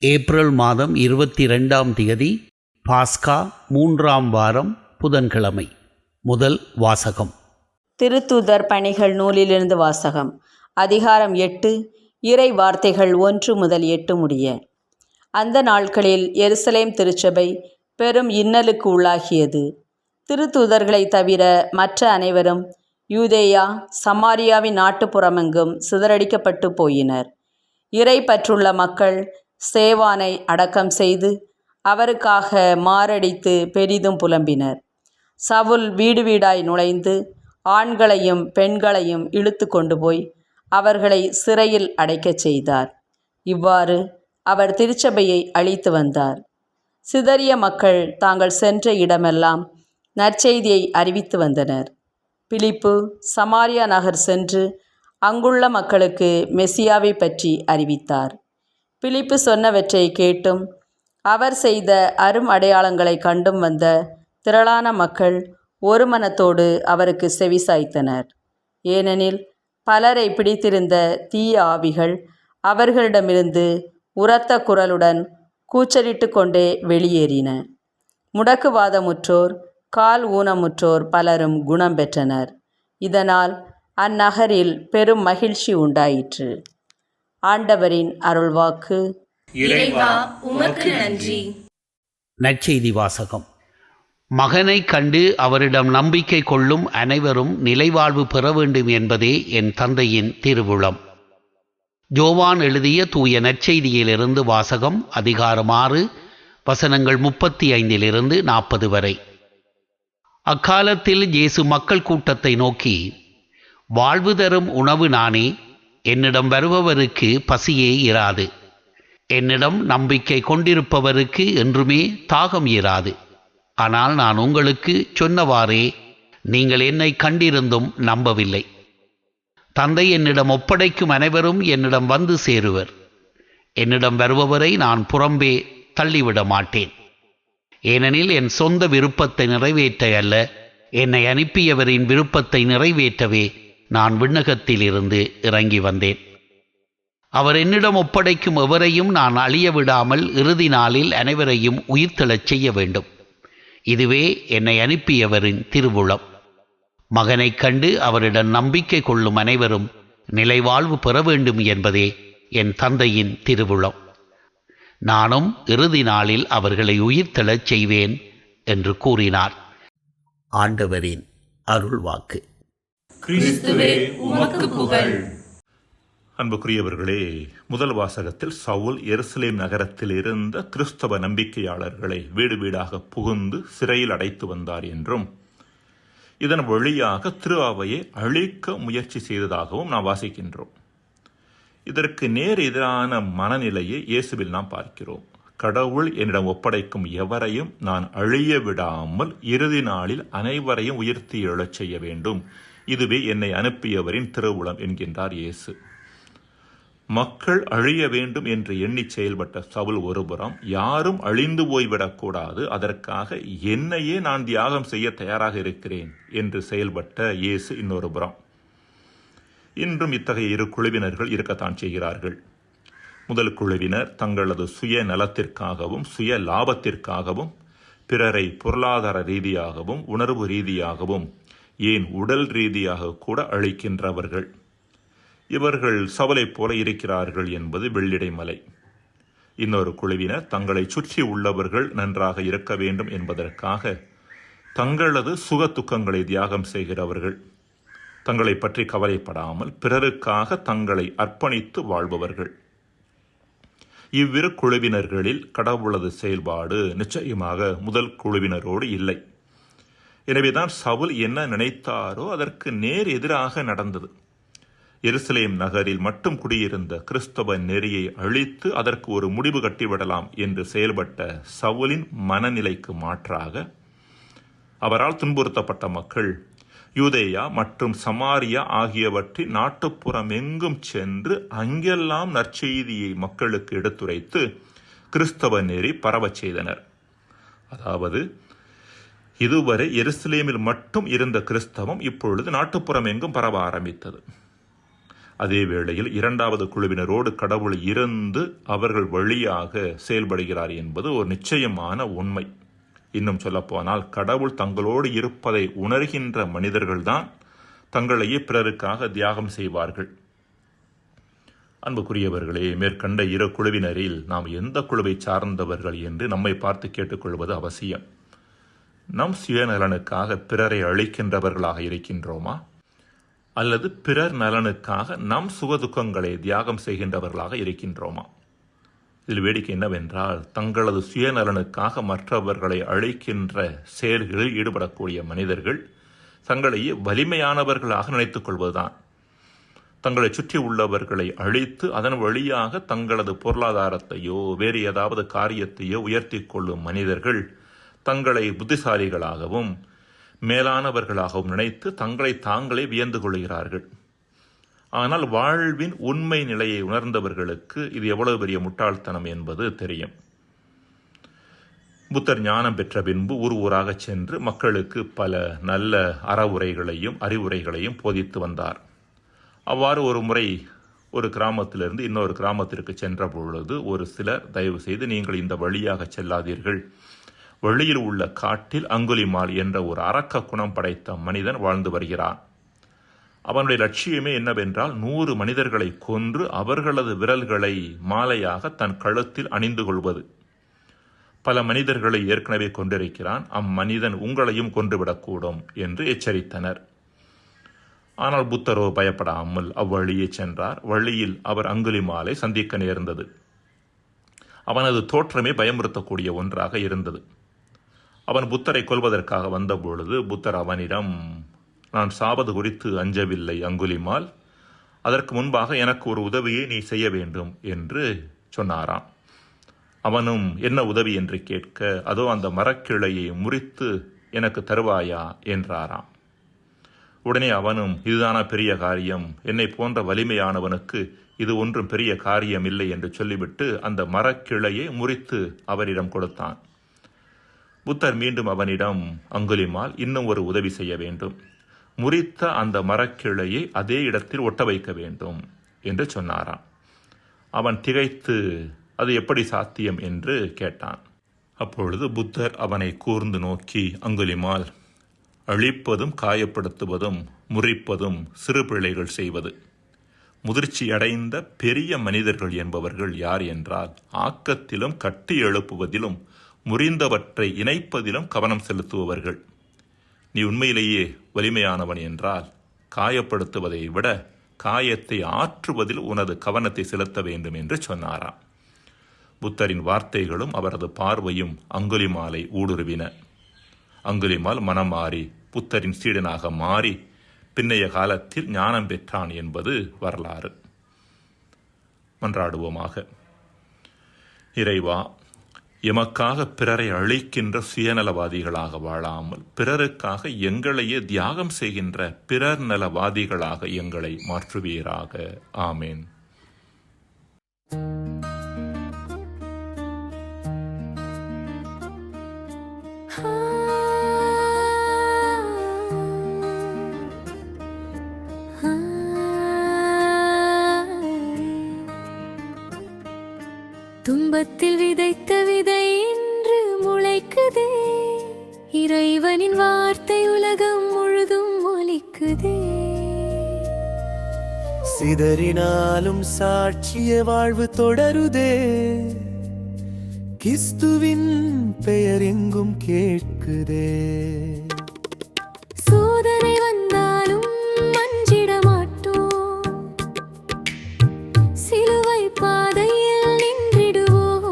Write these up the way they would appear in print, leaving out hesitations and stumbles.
April மாதம் 22ஆம் தேதி பாஸ்கா 3ஆம் வாரம் புதன்கிழமை. முதல் வாசகம். திருத்தூதர் பணிகள் நூலிலிருந்து வாசகம். அதிகாரம் 8, இறை வார்த்தைகள் 1 முதல் 8 முடிய. அந்த நாட்களில் எருசலேம் திருச்சபை பெரும் இன்னலுக்கு உள்ளாகியது. திருத்தூதர்களை தவிர மற்ற அனைவரும் யூதேயா சமாரியாவின் நாட்டுப்புறமெங்கும் சிதறடிக்கப்பட்டு போயினர். இறை பற்றுள்ள மக்கள் ஸ்தேவானை அடக்கம் செய்து அவருக்காக மாரடித்து பெரிதும் புலம்பினர். சவுல் வீடு வீடாய் நுழைந்து ஆண்களையும் பெண்களையும் இழுத்து கொண்டு போய் அவர்களை சிறையில் அடைக்கச் செய்தார். இவ்வாறு அவர் திருச்சபையை அழித்து வந்தார். சிதறிய மக்கள் தாங்கள் சென்ற இடமெல்லாம் நற்செய்தியை அறிவித்து வந்தனர். பிலிப்பு சமாரியா நகர் சென்று அங்குள்ள மக்களுக்கு மெசியாவை பற்றி அறிவித்தார். பிலிப்பு சொன்னவற்றை கேட்டும் அவர் செய்த அரும் அடையாளங்களை கண்டும் வந்த திரளான மக்கள் ஒரு மனத்தோடு அவருக்கு செவிசாய்த்தனர். ஏனெனில் பலரை பிடித்திருந்த தீய ஆவிகள் அவர்களிடமிருந்து உரத்த குரலுடன் கூச்சலிட்டு கொண்டே வெளியேறின. முடக்குவாதமுற்றோர் கால் ஊனமுற்றோர் பலரும் குணம் பெற்றனர். இதனால் அந்நகரில் பெரும் மகிழ்ச்சி உண்டாயிற்று. ஆண்டவரின் அருள்வாக்கு. இறைவா உமக்கு நன்றி. நற்செய்தி வாசகம். மகனை கண்டு அவரிடம் நம்பிக்கை கொள்ளும் அனைவரும் நிலைவாழ்வு பெற வேண்டும் என்பதே என் தந்தையின் திருவுளம். யோவான் எழுதிய தூய நற்செய்தியிலிருந்து வாசகம். அதிகாரம் 6 வசனங்கள் 35 40 வரை. அக்காலத்தில் இயேசு மக்கள் கூட்டத்தை நோக்கி, வாழ்வு தரும் உணவு நானே, என்னிடம் வருபவருக்கு பசியே இராது, என்னிடம் நம்பிக்கை கொண்டிருப்பவருக்கு என்றுமே தாகம் இராது. ஆனால் நான் உங்களுக்கு சொன்னவாறே நீங்கள் என்னை கண்டிருந்தும் நம்பவில்லை. தந்தை என்னிடம் ஒப்படைக்கும் அனைவரும் என்னிடம் வந்து சேருவர். என்னிடம் வருபவரை நான் புறம்பே தள்ளிவிட மாட்டேன். ஏனெனில் என் சொந்த விருப்பத்தை நிறைவேற்ற அல்ல, என்னை அனுப்பியவரின் விருப்பத்தை நிறைவேற்றவே நான் விண்ணகத்தில் இருந்து இறங்கி வந்தேன். அவர் என்னிடம் ஒப்படைக்கும் எவரையும் நான் அழிய விடாமல் இறுதி நாளில் அனைவரையும் உயிர்த்தெழச் செய்ய வேண்டும். இதுவே என்னை அனுப்பியவரின் திருவுளம். மகனைக் கண்டு அவரிடம் நம்பிக்கை கொள்ளும் அனைவரும் நிலைவாழ்வு பெற வேண்டும் என்பதே என் தந்தையின் திருவுளம். நானும் இறுதி நாளில் அவர்களை உயிர்த்தெழச் செய்வேன் என்று கூறினார். ஆண்டவரின் அருள்வாக்கு. கிறிஸ்துவே உமக்கு புகழ். அன்புக்குரியவர்களே, முதல் வாசகத்தில் சவுல் எருசலேம் நகரத்தில் இருந்த கிறிஸ்தவ நம்பிக்கையாளர்களை வீடு வீடாக புகுந்து சிறையில் அடைத்து வந்தார் என்றும், இதன் வழியாக திரு அவையை அழிக்க முயற்சி செய்ததாகவும் நாம் வாசிக்கின்றோம். இதற்கு நேர் எதிரான மனநிலையை இயேசுவில் நாம் பார்க்கிறோம். கடவுள் என்னிடம் ஒப்படைக்கும் எவரையும் நான் அழிய விடாமல் இறுதி நாளில் அனைவரையும் உயர்த்தி எழச் செய்ய வேண்டும். இதுவே என்னை அனுப்பியவரின் திருவுளம் என்கின்றார் இயேசு. மக்கள் அழிய வேண்டும் என்று எண்ணி செயல்பட்ட சவுல் ஒருபுறம், யாரும் அழிந்து போய்விடக்கூடாது, அதற்காக என்னையே நான் தியாகம் செய்ய தயாராக இருக்கிறேன் என்று செயல்பட்ட இயேசு இன்னொரு புறம். இன்றும் இத்தகைய இரு குழுவினர்கள் இருக்கத்தான் செய்கிறார்கள். முதல் குழுவினர் தங்களது சுய நலத்திற்காகவும் சுய லாபத்திற்காகவும் பிறரை பொருளாதார ரீதியாகவும் உணர்வு ரீதியாகவும் ஏன் உடல் ரீதியாக கூட அழிக்கின்றவர்கள். இவர்கள் சவுலைப் போல இருக்கிறார்கள் என்பது வெள்ளிடை மலை. இன்னொரு குழுவினர் தங்களை சுற்றி உள்ளவர்கள் நன்றாக இருக்க வேண்டும் என்பதற்காக தங்களது சுக துக்கங்களை தியாகம் செய்கிறவர்கள். தங்களை பற்றி கவலைப்படாமல் பிறருக்காக தங்களை அர்ப்பணித்து வாழ்பவர்கள். இவ்விரு குழுவினர்களில் கடவுளது செயல்பாடு நிச்சயமாக முதல் குழுவினரோடு இல்லை. எனவேதான் சவுல் என்ன நினைத்தாரோ அதற்கு நேர் எதிராக நடந்தது. எருசலேம் நகரில் மட்டும் குடியிருந்த கிறிஸ்தவ நெறியை அழித்து அதற்கு ஒரு முடிவு கட்டிவிடலாம் என்று செயல்பட்ட சவுலின் மனநிலைக்கு மாற்றாக, அவரால் துன்புறுத்தப்பட்ட மக்கள் யூதேயா மற்றும் சமாரியா ஆகியவற்றின் நாட்டுப்புறம் எங்கும் சென்று அங்கெல்லாம் நற்செய்தியை மக்களுக்கு எடுத்துரைத்து கிறிஸ்தவ நெறி பரவச் செய்தனர். அதாவது, இதுவரை எருசலேமில் மட்டும் இருந்த கிறிஸ்தவம் இப்பொழுது நாட்டுப்புறம் எங்கும் பரவ ஆரம்பித்தது. அதே வேளையில் இரண்டாவது குழுவினரோடு கடவுள் இருந்து அவர்கள் வழியாக செயல்படுகிறார் என்பது ஒரு நிச்சயமான உண்மை. இன்னும் சொல்லப்போனால் கடவுள் தங்களோடு இருப்பதை உணர்கின்ற மனிதர்கள்தான் தங்களையே பிறருக்காக தியாகம் செய்வார்கள். அன்புக்குரியவர்களே, மேற்கண்ட இரு குழுவினரில் நாம் எந்த குழுவை சார்ந்தவர்கள் என்று நம்மை பார்த்து கேட்டுக்கொள்வது அவசியம். நம் சுயநலனுக்காக பிறரை அழிக்கின்றவர்களாக இருக்கின்றோமா, அல்லது பிறர் நலனுக்காக நம் சுகதுக்கங்களை தியாகம் செய்கின்றவர்களாக இருக்கின்றோமா? இதில் வேடிக்கை என்னவென்றால், தங்களது சுயநலனுக்காக மற்றவர்களை அழிக்கின்ற செயல்களில் ஈடுபடக்கூடிய மனிதர்கள் தங்களையே வலிமையானவர்களாக நினைத்துக் கொள்வதுதான். தங்களை சுற்றி உள்ளவர்களை அழித்து அதன் வழியாக தங்களது பொருளாதாரத்தையோ வேறு ஏதாவது காரியத்தையோ உயர்த்தி கொள்ளும் மனிதர்கள் தங்களை புத்திசாலிகளாகவும் மேலானவர்களாகவும் நினைத்து தங்களை தாங்களே வியந்து கொள்கிறார்கள். ஆனால் வாழ்வின் உண்மை நிலையை உணர்ந்தவர்களுக்கு இது எவ்வளவு பெரிய முட்டாள்தனம் என்பது தெரியும். புத்தர் ஞானம் பெற்ற பின்பு ஊர் ஊராக சென்று மக்களுக்கு பல நல்ல அறவுரைகளையும் அறிவுரைகளையும் போதித்து வந்தார். அவ்வாறு ஒரு முறை ஒரு கிராமத்திலிருந்து இன்னொரு கிராமத்திற்கு சென்ற பொழுது ஒரு சிலர், தயவு செய்து நீங்கள் இந்த வழியாக செல்லாதீர்கள், வழியில் உள்ள காட்டில் அங்குலிமால் என்ற ஒரு அரக்க குணம் படைத்த மனிதன் வாழ்ந்து வருகிறான். அவனுடைய லட்சியமே என்னவென்றால் 100 மனிதர்களை கொன்று அவர்களது விரல்களை மாலையாக தன் கழுத்தில் அணிந்து கொள்வது. பல மனிதர்களை ஏற்கனவே கொண்டிருக்கிறான், அம்மனிதன் உங்களையும் கொன்றுவிடக்கூடும் என்று எச்சரித்தனர். ஆனால் புத்தரோ பயப்படாமல் அவ்வழியே சென்றார். வழியில் அவர் அங்குலிமாலை சந்திக்க நேர்ந்தது. அவனது தோற்றமே பயமுறுத்தக்கூடிய ஒன்றாக இருந்தது. அவன் புத்தரை கொல்வதற்காக வந்தபொழுது புத்தர் அவனிடம், நான் சாவது குறித்து அஞ்சவில்லை அங்குலிமால், அதற்கு முன்பாக எனக்கு ஒரு உதவியை நீ செய்ய வேண்டும் என்று சொன்னாராம். அவனும் என்ன உதவி என்று கேட்க, அதோ அந்த மரக்கிளையை முறித்து எனக்கு தருவாயா என்றாராம். உடனே அவனும், இதுதானா பெரிய காரியம், என்னை போன்ற வலிமையானவனுக்கு இது ஒன்றும் பெரிய காரியம் இல்லை என்று சொல்லிவிட்டு அந்த மரக்கிளையை முறித்து அவரிடம் கொடுத்தான். புத்தர் மீண்டும் அவனிடம், அங்குலிமால், இன்னும் ஒரு உதவி செய்ய வேண்டும், முறித்த அந்த மரக்கிளையை அதே இடத்தில் ஒட்ட வைக்க வேண்டும் என்று சொன்னாராம். அவன் திகைத்து அது எப்படி சாத்தியம் என்று கேட்டான். அப்பொழுது புத்தர் அவனை கூர்ந்து நோக்கி, அங்குலிமால், அழிப்பதும் காயப்படுத்துவதும் முறிப்பதும் சிறு பிள்ளைகள் செய்வது. முதிர்ச்சியடைந்த பெரிய மனிதர்கள் என்பவர்கள் யார் என்றால், ஆக்கத்திலும் கட்டி எழுப்புவதிலும் முறிந்தவற்றை இணைப்பதிலும் கவனம் செலுத்துபவர்கள். நீ உண்மையிலேயே வலிமையானவன் என்றால் காயப்படுத்துவதை விட காயத்தை ஆற்றுவதில் உனது கவனத்தை செலுத்த வேண்டும் என்று சொன்னாராம். புத்தரின் வார்த்தைகளும் அவரது பார்வையும் அங்குலிமாலை ஊடுருவின. அங்குலிமால் மனம் மாறி புத்தரின் சீடனாக மாறி பின்னைய காலத்தில் ஞானம் பெற்றான் என்பது வரலாறு. மன்றாடுவோமாக. இறைவா, எமக்காக பிறரை அழிக்கின்ற சுயநலவாதிகளாக வாழாமல் பிறருக்காக எங்களையே தியாகம் செய்கின்ற பிறர் நலவாதிகளாக எங்களை மாற்றுவீராக. ஆமேன். துன்பத்தில் விதைத்த விதை இன்று முளைக்குதே, இறைவனின் வார்த்தை உலகம் முழுதும் ஒலிக்குதே. சிதறினாலும் சாட்சிய வாழ்வு தொடருதே, கிறிஸ்துவின் பெயர் எங்கும் கேட்குதே. சோதனை வந்தாலும் மஞ்சிட மாட்டோம், சிலுவை பாதையில் நின்றிடுவோம்.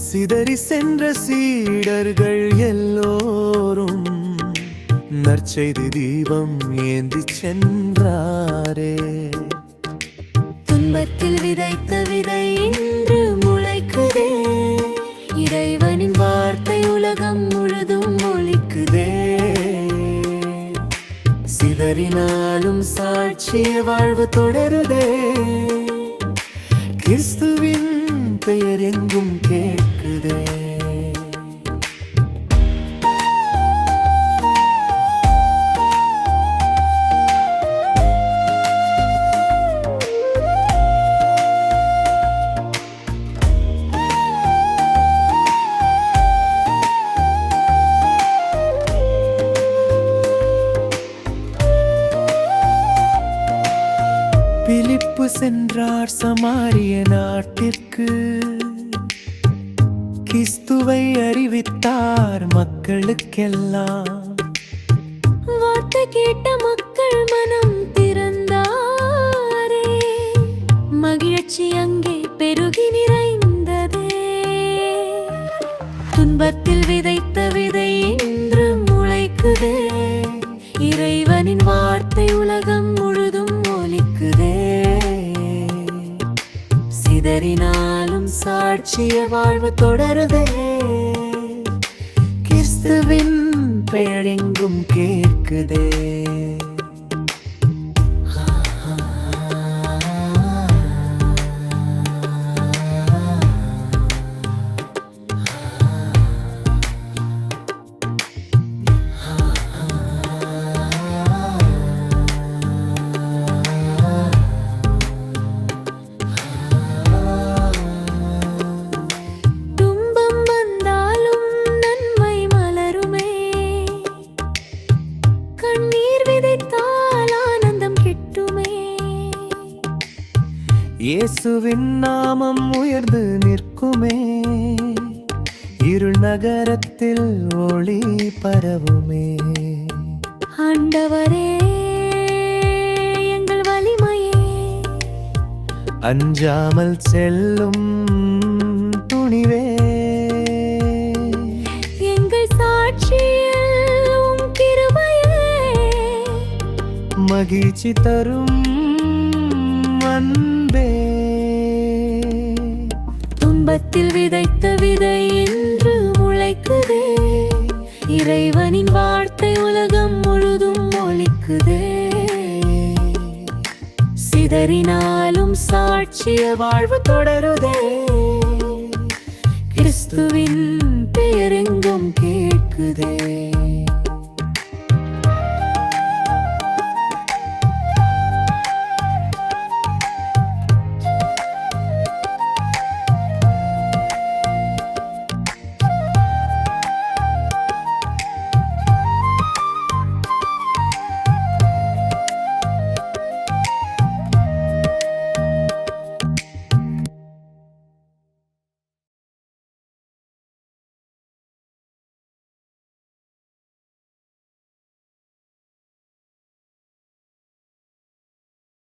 சிதறி சென்ற சீடர்கள் எல்லோரும் நற்செய்தி தீபம் ஏந்தி சென்றாரே. துன்பத்தில் விதைத்த விதை இன்று முளைக்குதே, இறைவனின் வார்த்தை உலகம் முழுதும் ஒலிக்குதே. சிதறினாலும் சாட்சிய வாழ்வு தொடருதே, கிறிஸ்துவின் பெயர் எங்கும் கேட்குதே. சென்றார் சமாரிய நாட்டிற்கு. கிறிஸ்துவை அறிவித்தார் மக்களுக்கெல்லாம். வார்த்தை கேட்ட மக்கள் மனம் திறந்தாரே, மகிழ்ச்சி அங்கே பெருகி நிறைந்ததே. துன்பத்தில் விதைத்த விதை இன்று முளைக்குதே, இறைவனின் வார்த்தை உலகம் முழுதும் ஒலிக்குதே. சிதறினாலும் சாட்சிய வாழ்வு தொடருதே, கிறிஸ்துவின் பெயர் எங்கும் கேட்குதே. துன்பம் வந்தாலும் நன்மை மலருமே, கண்ணீர் விதைத்தால் ஆனந்தம் கிட்டுமே. இயேசுவின் நாமம் உயர்ந்து நிற்குமே, இருள் நகரத்தில் ஒளி பரவுமே. ஆண்டவரே எங்கள் வலிமையே, அஞ்சாமல் செல்லும் துணிவே. எங்கள் சாட்சியில் உம் கிருபையே, மகிழ்ச்சி தரும் அன்பே. துன்பத்தில் விதைத்த விதை என்று முளைக்குதே, இறைவனின் வார்த்தை உலகம் முழுதும் ஒலிக்குதே. சிதறினாலும் சாட்சிய வாழ்வு தொடருதே, கிறிஸ்துவின் பெயர் எங்கும் கேட்குதே.